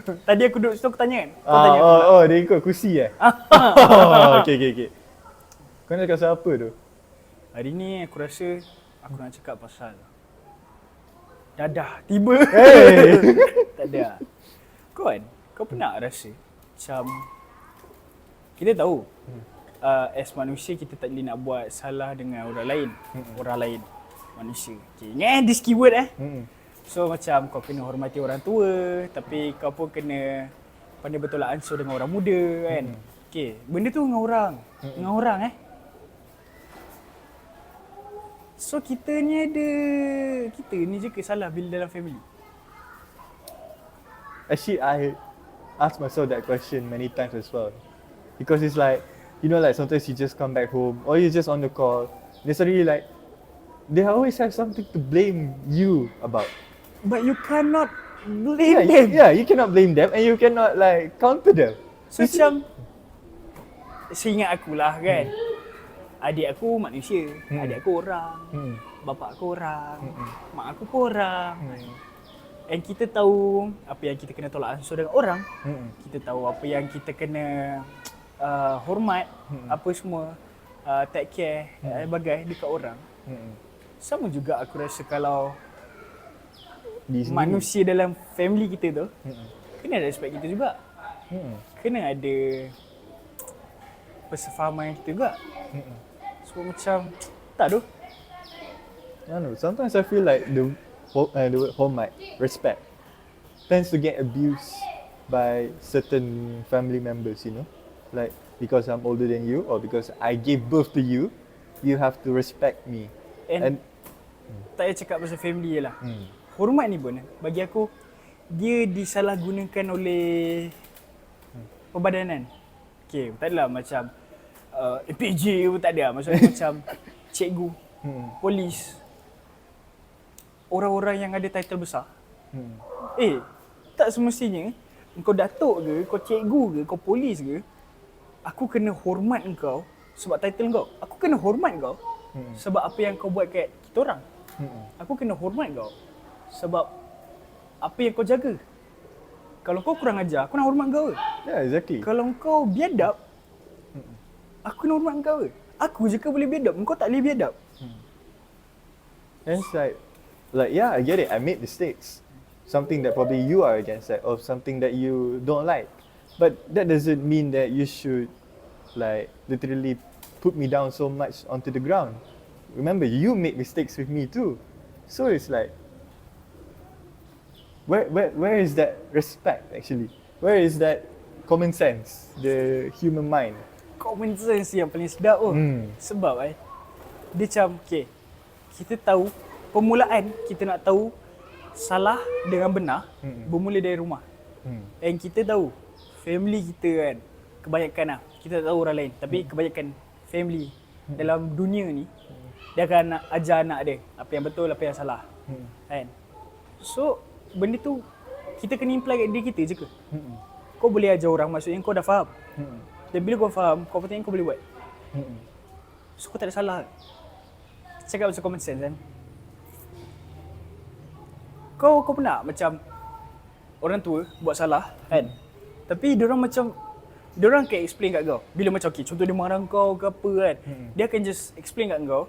Tadi aku duduk situ aku tanya kan. Kau tanya aku pula. Dia ikut kursi Okay. Kau nak cakap siapa tu? Hari ni aku rasa aku nak cakap pasal dadah tiba. Hey. Tak ada. Kau pernah rasa macam kita tahu as manusia kita tak boleh nak buat salah dengan orang lain. Orang lain manusia. Okay, ingat this keyword So macam kau kena hormati orang tua, tapi kau pun kena pandai betul lah ansur dengan orang muda kan. Okay, benda tu dengan orang. Dengan orang So kita ni je ke salah bila dalam family? Actually, I asked myself that question many times as well. Because it's like, you know, like sometimes you just come back home or you're just on the call. They suddenly like, they always have something to blame you about. But you cannot blame them. Yeah, you cannot blame them and you cannot like counter them. So macam, seingat akulah kan, adik aku manusia, adik aku orang, bapa aku orang, mak aku pun orang. And kita tahu apa yang kita kena tolak ansur dengan orang. Kita tahu apa yang kita kena hormat, apa semua, take care, bagai dekat orang. Sama juga aku rasa kalau manusia dalam family kita tu, kena ada respect kita juga. Kena ada persefahaman kita juga. So macam, tak tu. I don't know, sometimes I feel like the word hormat, respect, tends to get abused by certain family members, you know. Like, because I'm older than you or because I gave birth to you, you have to respect me. And tak payah cakap pasal family je lah. Hormat ni pun, bagi aku, dia disalahgunakan oleh perbadanan. Okay, tak adalah macam APJ pun tak ada. Maksudnya macam cikgu, polis, orang-orang yang ada title besar. Tak semestinya kau datuk ke, kau cikgu ke, kau polis ke, aku kena hormat kau sebab title kau. Aku kena hormat kau sebab apa yang kau buat kat kita orang. Aku kena hormat kau sebab apa yang kau jaga. Kalau kau kurang ajar, aku nak hormat kau ke? Yeah, exactly. Kalau kau biadab, aku nak hormat kau ke? Aku je ke boleh biadab, kau tak boleh biadab. And it's like yeah, I get it. I made mistakes. Something that probably you are against that, or something that you don't like. But that doesn't mean that you should like literally put me down so much onto the ground. Remember, you made mistakes with me too. So it's like, where is that respect actually? Where is that common sense, the human mind? Common sense yang paling sedap Sebab dia macam, okay, kita tahu permulaan, kita nak tahu salah dengan benar bermula dari rumah. And kita tahu family kita kan, kebanyakan lah, kita tak tahu orang lain, tapi kebanyakan family dalam dunia ni, dia akan nak ajar anak dia apa yang betul, apa yang salah. Kan? So, benda tu kita kena imply kat diri kita je ke? Kau boleh ajar orang, maksudnya kau dah faham. Dan bila kau faham, kau patutnya kau boleh buat. So, kau tak ada salah. Cakap macam common sense kan? Kau pernah macam orang tua buat salah kan? Tapi diorang macam, diorang akan explain kat kau. Bila macam okay, contoh dia marah kau ke apa kan, dia akan just explain kat kau,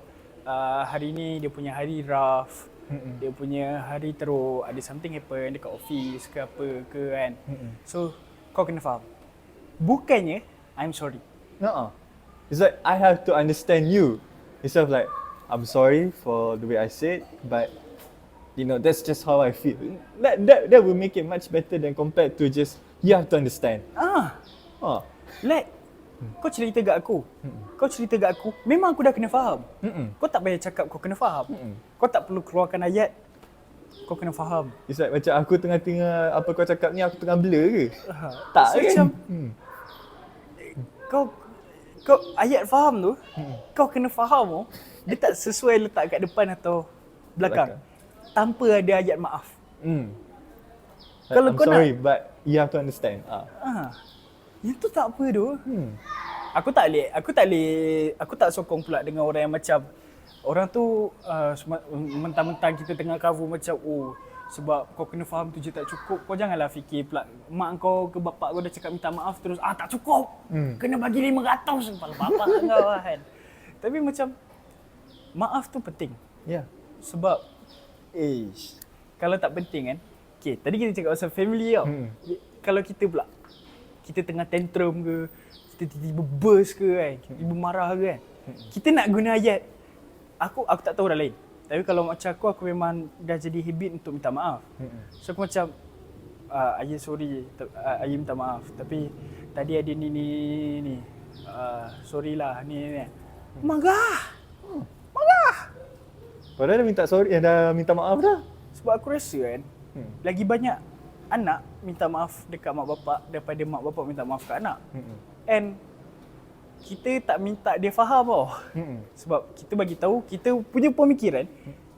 hari ni dia punya hari rough, dia punya hari teruk, ada something happen dekat office ke apa ke kan. So kau kena faham, bukannya I'm sorry. It's like I have to understand you. Instead of like, I'm sorry for the way I said, but you know, that's just how I feel. That will make it much better than compared to just, you have to understand. Like, kau cerita kat aku. Kau cerita kat aku, memang aku dah kena faham. Kau tak payah cakap kau kena faham. Kau tak perlu keluarkan ayat, kau kena faham. It's like macam aku tengah-tengah apa kau cakap ni, aku tengah blur ke? Tak so, kan? Macam, kau ayat faham tu, kau kena faham dia tak sesuai letak kat depan atau belakang. Tanpa ada ayat maaf. Kalau I'm kau sorry, but you have to understand. Yang tu tak apa tu. Aku tak sokong pula dengan orang yang macam, orang tu mentang-mentang kita tengah cover macam, Sebab kau kena faham tu je tak cukup. Kau janganlah fikir pula mak kau ke bapak kau dah cakap minta maaf terus tak cukup. Kena bagi 500 kepala bapak kau lah kan. Tapi macam maaf tu penting. Yeah. Sebab kalau tak penting kan. Okay, tadi kita cakap pasal family tau. Kalau kita pula kita tengah tantrum ke, kita tiba-tiba burst ke kan, tiba-tiba marah ke kan. Kita nak guna ayat. Aku tak tahu orang lain. Tapi kalau macam aku memang dah jadi habit untuk minta maaf. So aku macam, ayah sorry, ayah minta maaf. Tapi tadi ada ni. Sorry lah, ni. Marah. Padahal dah minta sorry, dah minta maaf dah. Sebab aku rasa kan, lagi banyak anak minta maaf dekat mak bapak daripada mak bapak minta maaf kat anak. And kita tak minta dia faham tau. Sebab kita bagi tahu, kita punya pemikiran.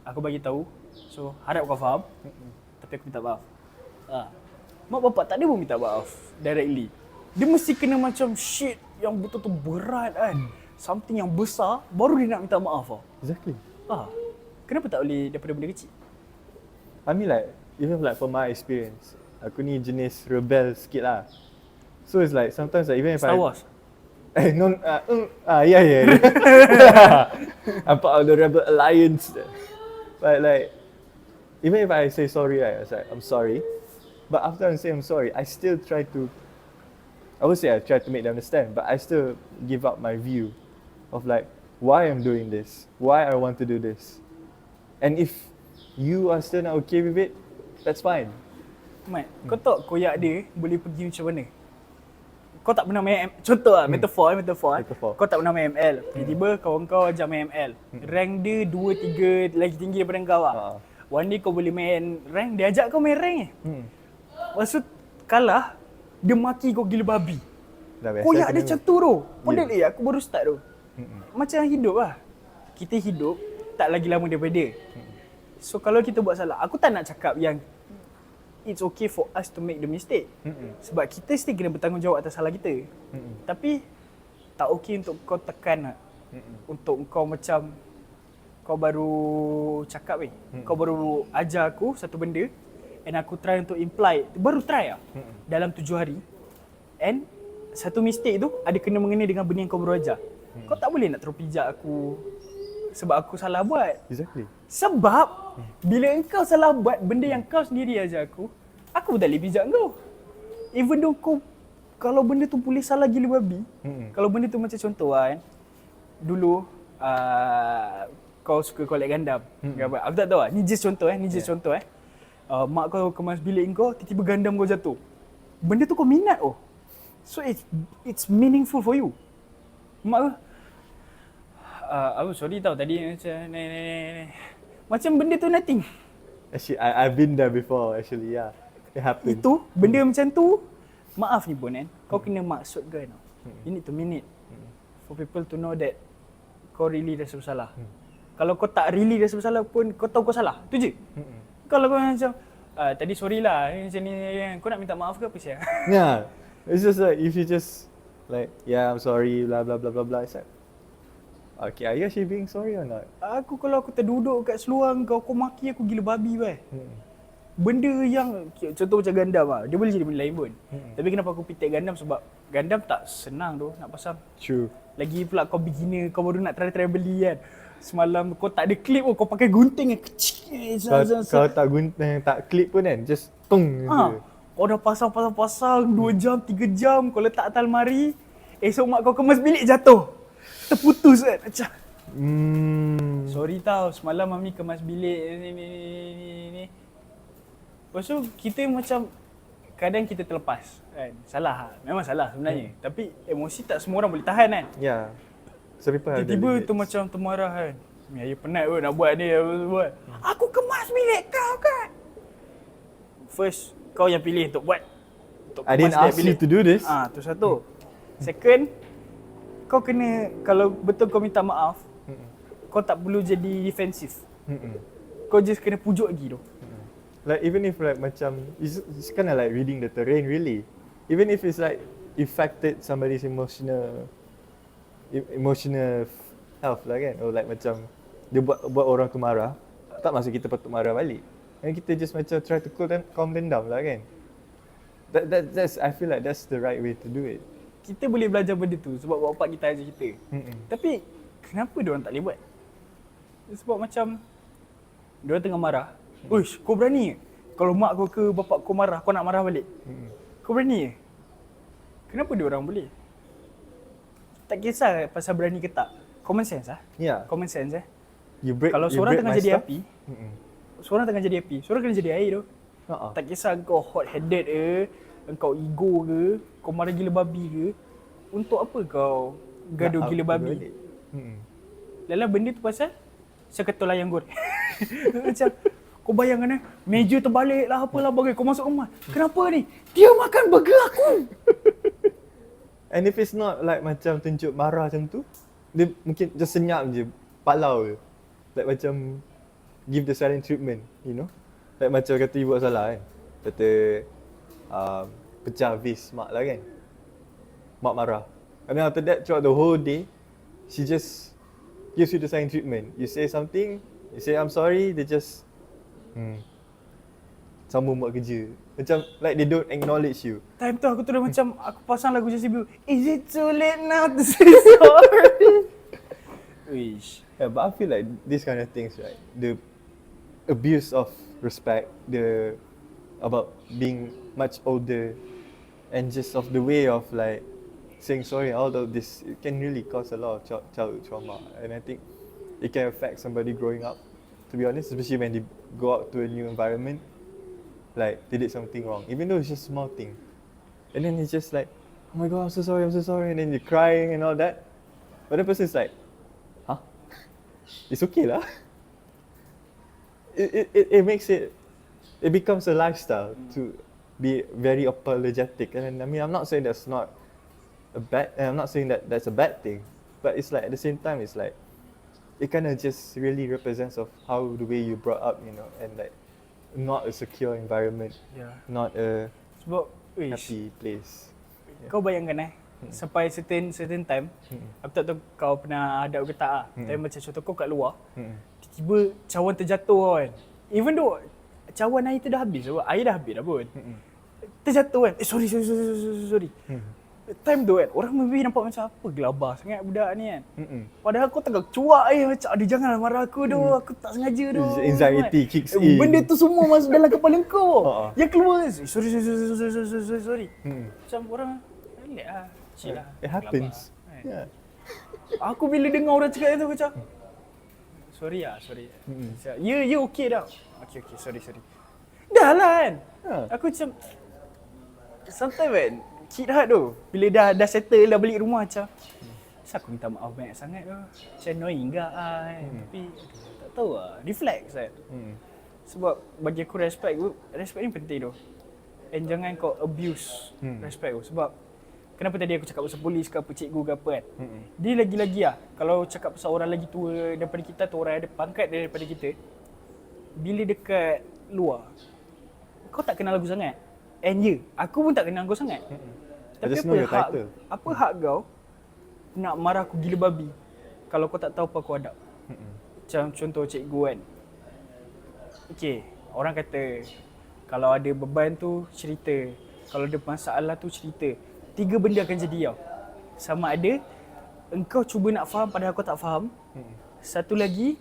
Aku bagi tahu. So harap kau faham. Tapi aku minta maaf. Mak bapak tak ada pun minta maaf directly. Dia mesti kena macam shit yang betul-betul berat kan. Something yang besar baru dia nak minta maaf tau. Exactly. Kenapa tak boleh daripada benda kecil? I mean like, even like from my experience, aku ni jenis rebel sikit lah. So it's like sometimes like even if Star Wars. Yeah. I'm part of the Rebel Alliance. But like, even if I say sorry, right, I was like, I'm sorry. But after I say I'm sorry, I still try to, I would say I try to make them understand, but I still give up my view of like, why I'm doing this, why I want to do this. And if you are still not okay with it, that's fine. Mat, kau tahu koyak dia boleh pergi macam mana? Kau tak pernah main contoh lah, metafor. Kau tak pernah main ML. Tiba-tiba kawan kau ajar main ML. Rank dia 2, 3 lagi tinggi daripada kau lah. One day kau boleh main rank, dia ajak kau main rank Maksud kalah, dia maki kau gila babi. Koyak dia macam tu tu. Padahal aku baru start tu. Macam hidup lah. Kita hidup tak lagi lama daripada dia. So kalau kita buat salah, aku tak nak cakap yang it's okay for us to make the mistake. Sebab kita still kena bertanggungjawab atas salah kita. Tapi tak okay untuk kau tekan untuk kau macam kau baru cakap kau baru ajar aku satu benda and aku try untuk imply, baru try lah dalam 7 hari. And satu mistake tu ada kena mengena dengan benda yang kau baru ajar. Kau tak boleh nak terus pijak aku sebab aku salah buat. Exactly. Sebab bila engkau salah buat benda yang kau sendiri ajar aku pun tak boleh pijak kau. Even though kau, kalau benda tu boleh salah gila babi, kalau benda tu macam contoh kan, dulu kau suka collect Gundam. Aku tak tahu lah, ni just contoh contoh mak kau kemas bilik kau, tiba-tiba Gundam kau jatuh. Benda tu kau minat So it's meaningful for you. Mak aku sorry tau tadi macam ni. Macam benda tu nothing. Actually, I've been there before actually, yeah. It happened. Itu, benda macam tu, maaf ni pun kan, kau kena maksudkan tau. You need to mean it. For people to know that kau really rasa bersalah. Kalau kau tak really rasa bersalah pun, kau tahu kau salah. Tu je. Kalau kau macam, tadi sorry lah, macam ni, kau nak minta maaf ke apa sih? Yeah. It's just like, if you just like, yeah, I'm sorry, blah blah blah blah blah. It's like, okay, are you actually being sorry or not? Kalau aku terduduk kat seluar kau maki aku gila babi Benda yang, contoh macam Gundam lah, dia boleh jadi benda lain pun. Tapi kenapa aku pitik Gundam, sebab Gundam tak senang tu nak pasang. True. Lagi pula kau beginner, kau baru nak try beli kan. Semalam kau tak ada clip pun, kau pakai gunting yang kecil. Kau tak gunting, tak clip pun kan, just tung je. Kau dah pasang 2 jam, 3 jam, kau letak atas almari. Esok mak kau kemas bilik jatuh. Terputus kan macam. Sorry tau, semalam mami kemas bilik ni. Lepas tu kita macam kadang kita terlepas kan. Salah, memang salah sebenarnya. Tapi emosi tak semua orang boleh tahan kan. Yeah. So people have tiba-tiba tu macam termarah kan. Ayah penat pun nak buat ni, buat. Aku kemas bilik kau kan. First, kau yang pilih untuk buat. Untuk I didn't ask you to do this. Tu satu. Second, kau kena, kalau betul kau minta maaf, kau tak perlu jadi defensif. Kau just kena pujuk lagi tu. Like even if like macam, it's kind of like reading the terrain really. Even if it's like affected somebody's emotional health lah kan. Or like macam dia buat orang tu marah, tak maksud kita patut marah balik. And kita just macam try to calm them down lah kan. That's I feel like that's the right way to do it. Kita boleh belajar benda tu sebab bapak kita ajar kita. Tapi kenapa diorang tak boleh buat? Sebab macam diorang tengah marah. Uish, kau berani ke? Kalau mak kau ke bapak kau marah, kau nak marah balik? Kau berani ke? Kenapa diorang boleh? Tak kisah pasal berani ke tak. Common sense lah. Yeah. Common sense You Kalau seorang break tengah my jadi stuff. api, seorang tengah jadi api, seorang kena jadi air tu. Tak kisah kau hot headed ke, engkau ego ke, kau marah gila babi ke, untuk apa kau gaduh gila babi? Lala benda tu pasal seketul ayam goreng. Macam kau bayangkan meja terbalik lah apalah bagai kau masuk rumah. Kenapa ni? Dia makan burger aku. And if it's not like macam tunjuk marah macam tu, dia mungkin just senyap je, palau je. Like macam give the silent treatment, you know. Like macam kata ibu Salah kan. Kata pecah vis mak lah kan. Mak marah. And then after that throughout the whole day, she just gives you the silent treatment. You say something, you say I'm sorry, they just sambung buat kerja. Macam like they don't acknowledge you. Time tu aku terus macam aku pasang lagu Justin Bieber. Is it too late now to say sorry? Wish. Yeah, but I feel like these kind of things, right? The abuse of respect, the about being much older, and just of the way of like saying sorry, all of this, it can really cause a lot of childhood trauma. And I think it can affect somebody growing up, to be honest, especially when they go out to a new environment, like they did something wrong, even though it's just small thing. And then it's just like, oh my god, I'm so sorry, and then you're crying and all that. But the person's like, huh? It's okay lah. It makes it becomes a lifestyle to be very apologetic. And I mean, I'm not saying that's not a bad, I'm not saying that that's a bad thing, but it's like at the same time, it's like, it kind of just really represents of how the way you brought up, you know, and like not a secure environment, not a happy place. Kau bayangkan sampai certain time, aku tak tahu kau pernah hadap ke tak tapi macam contoh kau kat luar, tiba-tiba cawan terjatuh kan. Even though cawan air tu dah habis, air dah habis dah pun. Terjatuh kan, sorry. Time tu kan, orang maybe nampak macam apa gelabah sangat budak ni kan. Padahal aku tengah cuak macam, ada janganlah marah aku tu, aku tak sengaja tu. Anxiety kicks in. Benda tu semua masuk dalam kepala kau. Yang keluar, sorry. Macam orang, relax lah, chill lah. It happens. Yeah. Aku bila dengar orang cakap tu macam, sorry. Ya, okey dah. Okay, sorry. Dah lah kan. Aku macam, sometimes kan, kid hard tu, bila dah settle, dah balik rumah macam, kenapa aku minta maaf banyak sangat tu? Macam annoying enggak kan? Tapi tak tahu lah, reflex kan? Sebab bagi aku respect ni penting tu. And jangan kau abuse respect tu. Sebab kenapa tadi aku cakap pasal polis ke apa, cikgu ke apa kan? Dia lagi-lagi lah, kalau cakap pasal orang lagi tua daripada kita tu, orang ada pangkat daripada kita, bila dekat luar, kau tak kenal aku sangat. And aku pun tak kenal kau sangat. Tapi apa hak kau nak marah aku gila babi kalau kau tak tahu apa aku hadap? Macam contoh cikgu kan. Okay, orang kata kalau ada beban tu cerita, kalau ada masalah tu cerita. 3 benda akan jadi tau. Sama ada engkau cuba nak faham padahal kau tak faham. Satu lagi,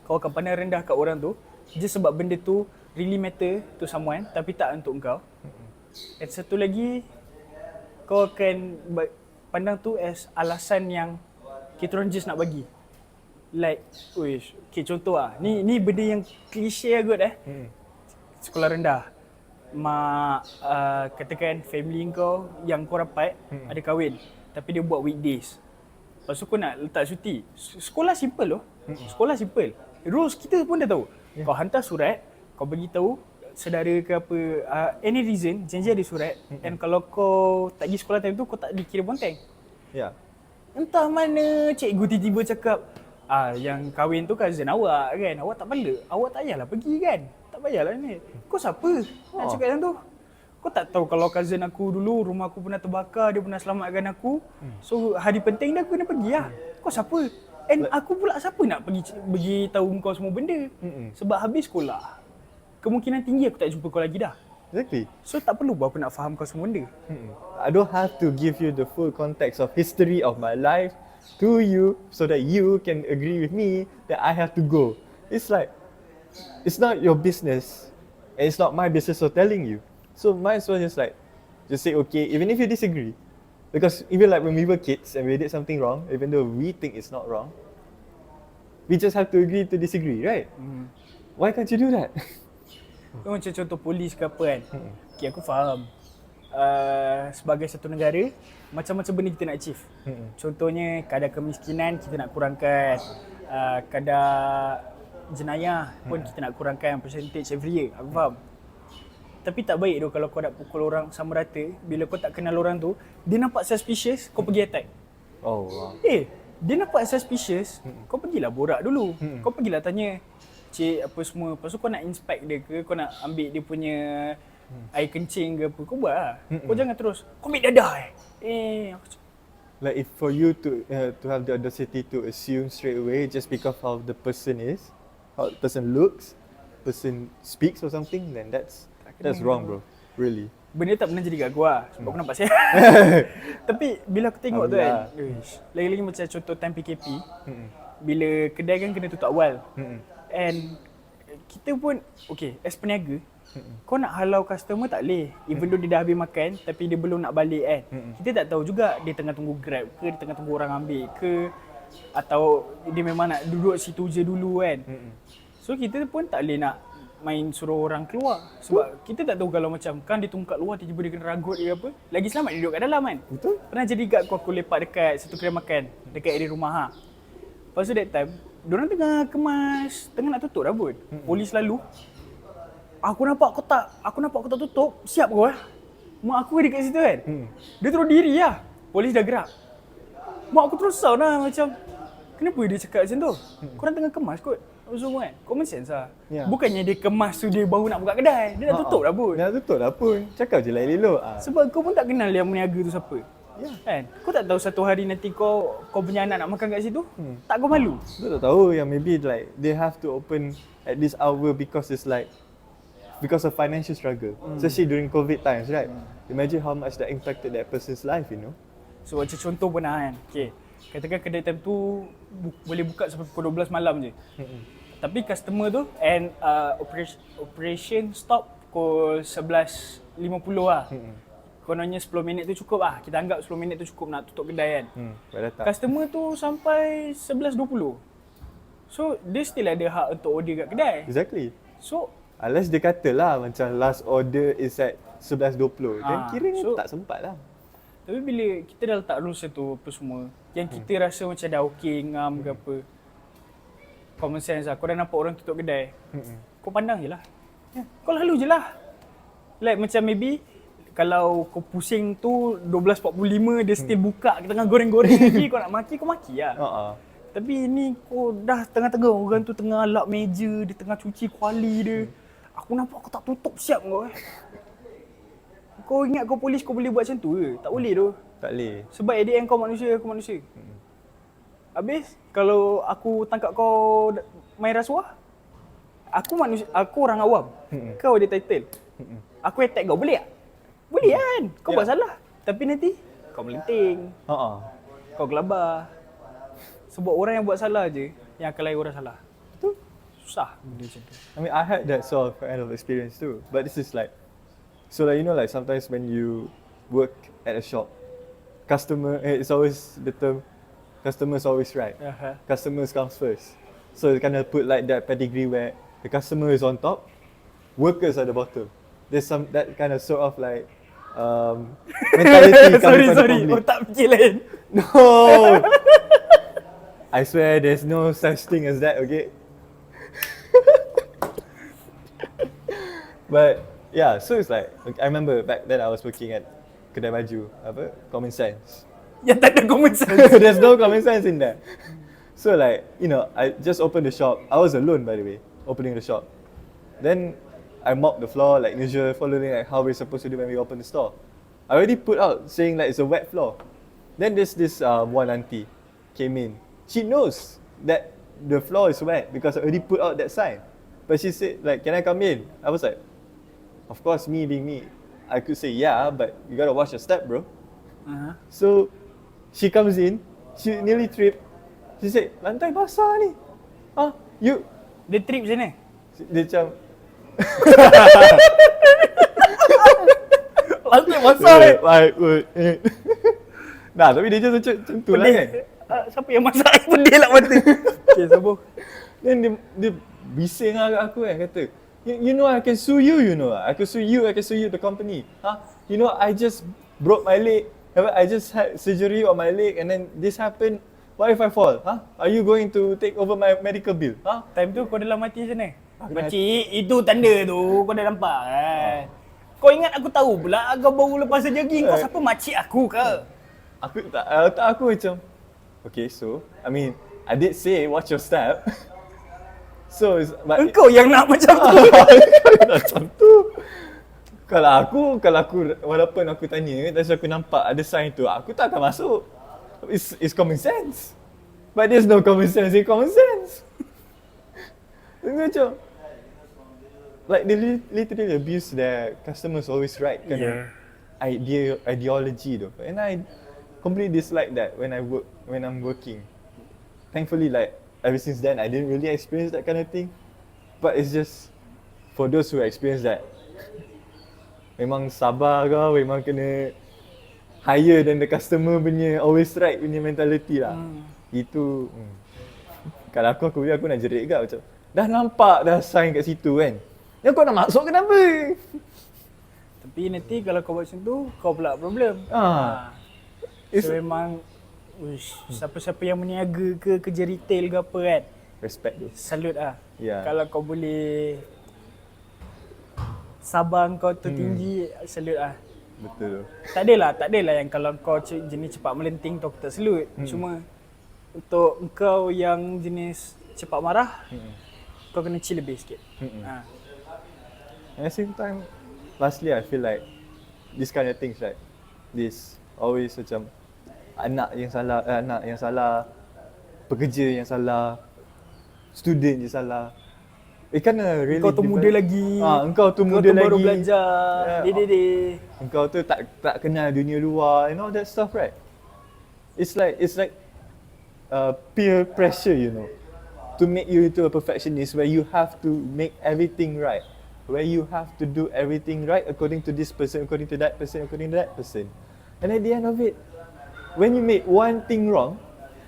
kau akan pandang rendah kat orang tu just sebab benda tu really matter to someone tapi tak untuk engkau. And satu lagi, kau akan pandang tu as alasan yang kita orang just nak bagi. Like, okay, contoh lah. Ni benda yang klise kot Sekolah rendah. Mak, katakan family kau yang kau rapat ada kahwin tapi dia buat weekdays. Lepas tu kau nak letak cuti. Sekolah simple loh. Sekolah simple. Rules kita pun dah tahu. Kau hantar surat, kau bagi tahu saudara ke apa, any reason, janji ada surat. And kalau kau tak pergi sekolah time tu, kau tak dikira bonteng. Entah mana cikgu tiba-tiba cakap, yang kahwin tu cousin awak kan, awak tak bala, awak tak payahlah pergi kan, tak payahlah ni. Kau siapa nak cakap macam tu? Kau tak tahu kalau cousin aku dulu rumah aku pernah terbakar, dia pernah selamatkan aku. So hari penting dia aku kena pergi lah. Kau siapa? And aku pula siapa nak pergi tahu kau semua benda? Sebab habis sekolah, kemungkinan tinggi aku tak jumpa kau lagi dah. Exactly. So tak perlu aku nak faham kau semua benda. I don't have to give you the full context of history of my life to you so that you can agree with me that I have to go. It's like, it's not your business and it's not my business for telling you. So might as well just say okay, even if you disagree. Because even like when we were kids and we did something wrong, even though we think it's not wrong, we just have to agree to disagree, right? Why can't you do that? Macam contoh polis ke apa kan. Okay, aku faham. Sebagai satu negara, macam-macam benda kita nak achieve. Contohnya kadar kemiskinan kita nak kurangkan, kadar jenayah pun kita nak kurangkan percentage every year. Aku faham. Tapi tak baik tu kalau kau nak pukul orang sama rata, bila kau tak kenal orang tu, dia nampak suspicious, kau pergi attack. Oh wow. Dia nampak suspicious, kau pergilah borak dulu. Kau pergilah tanya, cik apa semua. Lepas tu kau nak inspect dia ke, kau nak ambil dia punya air kencing ke apa, kau buat lah. Kau jangan terus, kau ambil dadah Like if for you to have the audacity to assume straight away just because how the person is, how the person looks, person speaks or something, then that's wrong bro. Really. Benda tak pernah jadi kat aku lah, sebab aku nampak sihat. Tapi bila aku tengok tu kan, lagi-lagi macam contoh time PKP, bila kedai kan kena tutup awal. And kita pun, okay, as peniaga, kau nak halau customer tak boleh. Even though dia dah habis makan, tapi dia belum nak balik kan. Kita tak tahu juga dia tengah tunggu Grab ke, dia tengah tunggu orang ambil ke, atau dia memang nak duduk situ je dulu kan. So kita pun tak boleh nak main suruh orang keluar. Sebab kita tak tahu kalau macam kan dia tunggu kat luar, tiba-tiba dia kena ragut ke apa. Lagi selamat dia duduk kat dalam kan. Betul. Pernah jadi kat aku lepak dekat satu kedai makan dekat area rumah ha. Lepas tu that time, diorang tengah kemas, tengah nak tutup dah pun. Polis lalu. Aku nampak kau tak tutup, siap kau Mak aku dekat situ kan. Dia terus diri lah. Polis dah gerak. Mak aku terus sound lah macam, kenapa dia cakap macam tu? Korang tengah kemas kot. Semua kan? Common sense lah. Bukannya dia kemas tu dia baru nak buka kedai. Dia dah tutup dah pun. Dah tutup dah pun. Cakap je lah elok. Sebab kau pun tak kenal yang meniaga tu siapa. Kan? Kau tak tahu satu hari nanti kau punya anak nak makan kat situ? Tak kau malu? Aku tak tahu yang maybe like they have to open at this hour because it's like because of financial struggle. Especially during COVID times, right? Imagine how much that impacted that person's life, you know. So macam contoh pun kan. Okay. Katakan kedai time tu boleh buka sampai pukul 12 malam je. Tapi customer tu and operation stop pukul 11.50 lah. Kononnya 10 minit tu cukup lah. Kita anggap 10 minit tu cukup nak tutup kedai kan. Customer tu sampai 11.20. So dia still ada hak untuk order kat kedai. Exactly. So unless dia kata lah macam last order is at 11.20. Then kiranya tak sempat lah. Tapi bila kita dah letak rules tu apa semua, yang kita rasa macam dah okey, ngam ke apa, common sense lah. Kau dah nampak orang tutup kedai, kau pandang je lah. Kau lalu je lah. Like macam maybe kalau kau pusing tu 12.45 dia still buka, kita tengah goreng-goreng lagi, kau nak maki, kau maki lah. Tapi ni kau dah tengah-tengah orang tu tengah lap meja, dia tengah cuci kuali dia. Aku nampak kau tak tutup siap kau Kau ingat kau polis kau boleh buat macam tu ke? Tak boleh tu. Tak boleh. Sebab at the end kau manusia, aku manusia. Habis kalau aku tangkap kau main rasuah, aku manusia, aku orang awam. Kau ada title. Aku attack kau, boleh tak? Boleh kan? Kau buat salah. Tapi nanti kau melenting. Kau gelabar. Sebab orang yang buat salah je yang akan lain orang salah. Betul. Susah benda macam tu. I mean, I had that sort of kind of experience too. But this is like, so like you know, like sometimes when you work at a shop, it's always the term, customer is always right. Customers comes first. So you kind of put like that pedigree where the customer is on top, workers are the bottom. There's some that kind of sort of like mentality coming from the public. Oh tak fikir lain. No. I swear there's no such thing as that, okay? But yeah, so it's like, I remember back then I was working at kedai baju, common sense. Yang tak ada common sense. There's no common sense in there. So like, you know, I just opened the shop. I was alone by the way, opening the shop. Then I mopped the floor like usual, following like how we're supposed to do when we open the store. I already put out saying like it's a wet floor. Then this one auntie came in. She knows that the floor is wet because I already put out that sign. But she said like, can I come in? I was like, of course, me being me, I could say yeah, but you gotta watch your step, bro. So she comes in, she nearly tripped. She said, lantai basah ni. You? Dia trip macam mana? Dia macam, Lantai basah Nah, tapi dia just macam tu lah kan. Siapa yang masak air pedih lah mata. Okay, sambung. Then dia bising lah aku kan, kata, you know I can sue you, you know. I can sue you, the company. You know, I just broke my leg. I just had surgery on my leg and then this happened. What if I fall? Are you going to take over my medical bill? Time tu kau dalam mati macam mana? Makcik, itu tanda tu kau dah nampak kan. Kau ingat aku tahu pula kau baru lepas jogging. Kau siapa, makcik aku ke? Aku macam, okay, so I mean, I did say watch your step. So but Engkau yang nak macam tu. macam tu. Kalau aku walaupun aku tanya dan aku nampak ada sign tu, aku tak akan masuk. It's common sense. But there's no common sense in common sense. Macam like they literally abuse their customers always right kind of ideology though. And I completely dislike that when I'm working. Thankfully, like ever since then I didn't really experience that kind of thing. But it's just for those who experience that, memang sabar kau, memang kena higher than the customer punya always right punya mentality lah. Itu kalau aku nak jerit juga macam, dah nampak dah sign kat situ kan, yang kau nak masuk kenapa? Tapi nanti kalau kau buat macam tu, kau pula problem. So memang siapa-siapa yang berniaga ke kerja retail ke apa kan, respect tu. Salute lah. Yeah. Kalau kau boleh sabar kau tu tinggi, salute lah. Betul. Tak adalah yang kalau kau jenis cepat melenting tu aku tak salute. Cuma untuk kau yang jenis cepat marah, kau kena chill lebih sikit. At the same time, lastly I feel like this kind of things right, this always macam anak yang salah, pekerja yang salah, student yang salah. Really Engkau tu muda lagi. Engkau tu muda lagi. Baru belajar. Engkau tu tak kenal dunia luar and all that stuff, right? It's like peer pressure, you know, to make you into a perfectionist where you have to make everything right, where you have to do everything right according to this person, according to that person, according to that person. And at the end of it, when you make one thing wrong,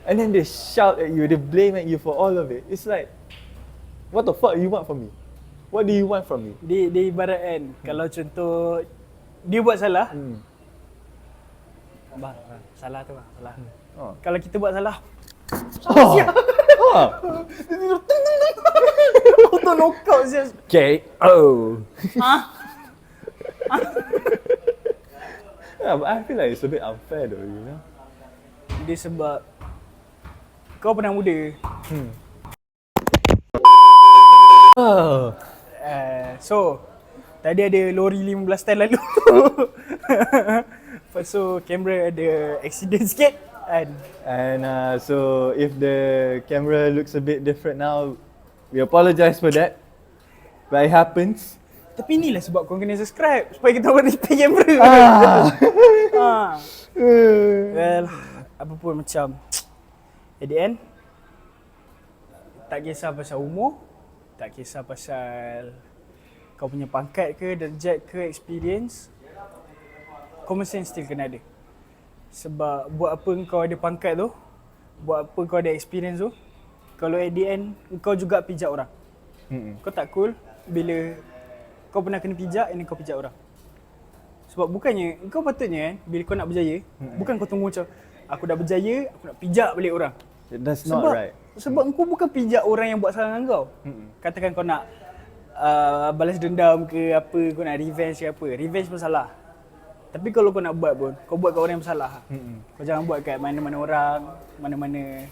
and then they shout at you, they blame at you for all of it, it's like, what the fuck you want from me? What do you want from me? Dia ibarat kan, kalau contoh dia buat salah. Salah tu lah, salah. Kalau kita buat salah, auto knockout je. KO. Yeah, but I feel like it's a bit unfair though, you know. Dia sebab kau pernah muda. So tadi ada lori 15 tahun lalu. Lepas tu kamera ada accident sikit kan. And so if the camera looks a bit different now, we apologize for that. But it happens. Tapi inilah sebab kau kena subscribe supaya kita boleh repair kamera. Well, apa pun macam at the end, tak kisah pasal umur, tak kisah pasal kau punya pangkat ke, darjat ke, experience, common sense still kena ada. Sebab buat apa kau ada pangkat tu, buat apa kau ada experience tu, kalau at the end kau juga pijak orang. Kau tak cool bila kau pernah kena pijak and kau pijak orang. Sebab bukannya kau patutnya kan, bila kau nak berjaya, bukan kau tunggu macam aku dah berjaya, aku nak pijak balik orang. That's not right. Sebab kau bukan pijak orang yang buat salah dengan kau. Katakan kau nak balas dendam ke apa, kau nak revenge ke apa. Revenge pun salah. Tapi kalau kau nak buat pun, kau buat kat orang yang bersalah. Kau jangan buat kat mana-mana orang, mana-mana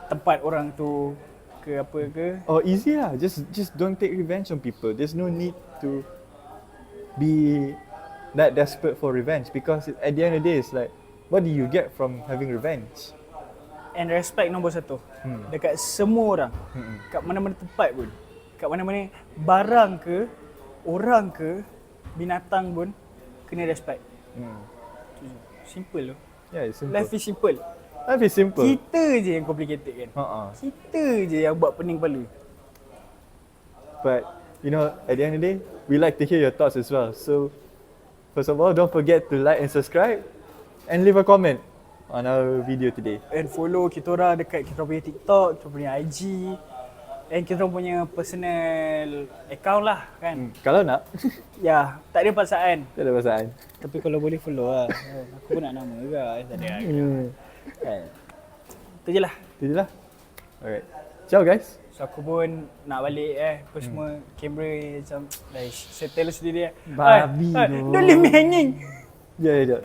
tempat orang tu ke apa ke. Oh, easy lah. Just don't take revenge on people. There's no need to be that desperate for revenge, because at the end of the day, it's like, what do you get from having revenge? And respect nombor satu. Dekat semua orang. Kat mana-mana tempat pun. Kat kat mana-mana, barang ke, orang ke, binatang pun kena respect. Simple tu. Yeah, it's simple. Life is simple. Life is simple. Kita je yang complicated kan. Kita je yang buat pening kepala. But you know, at the end of the day, we like to hear your thoughts as well. So first of all, don't forget to like and subscribe and leave a comment on our video today. And follow kita orang dekat kita punya TikTok, kita punya IG, and kita punya personal account lah kan. Kalau nak, Ya, tak ada paksaan. tak ada paksaan. Tapi kalau boleh follow lah. Aku pun nak nama juga. Tak ada. Kan. Itu je lah. Itu je lah. Alright. Ciao guys. So aku pun nak balik apa semua kamera macam dah settle sendiri. Babi tu. Don't leave me hanging. Ya, ya.